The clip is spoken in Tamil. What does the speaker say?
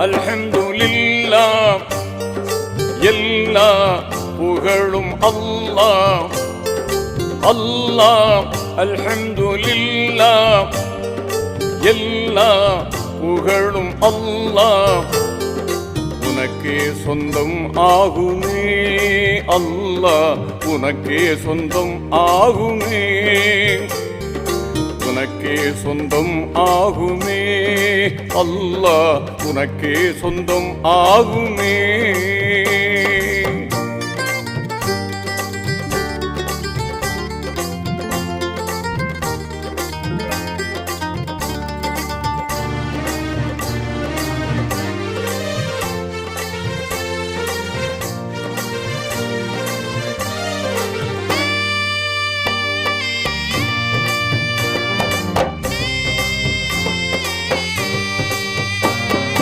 அல்ஹம்துலில்லாஹ் எல்லா புகழும் அல்லாஹ் அல்லாஹ் அல்ஹம்துலில்லாஹ் எல்லா புகழும் அல்லாஹ் உனக்கே சொந்தம் ஆகுமே அல்லாஹ் உனக்கே சொந்தம் ஆகுமே உனக்கே சொந்தம் ஆகுமே அல்லாஹ் உனக்கே சொந்தம் ஆகுமே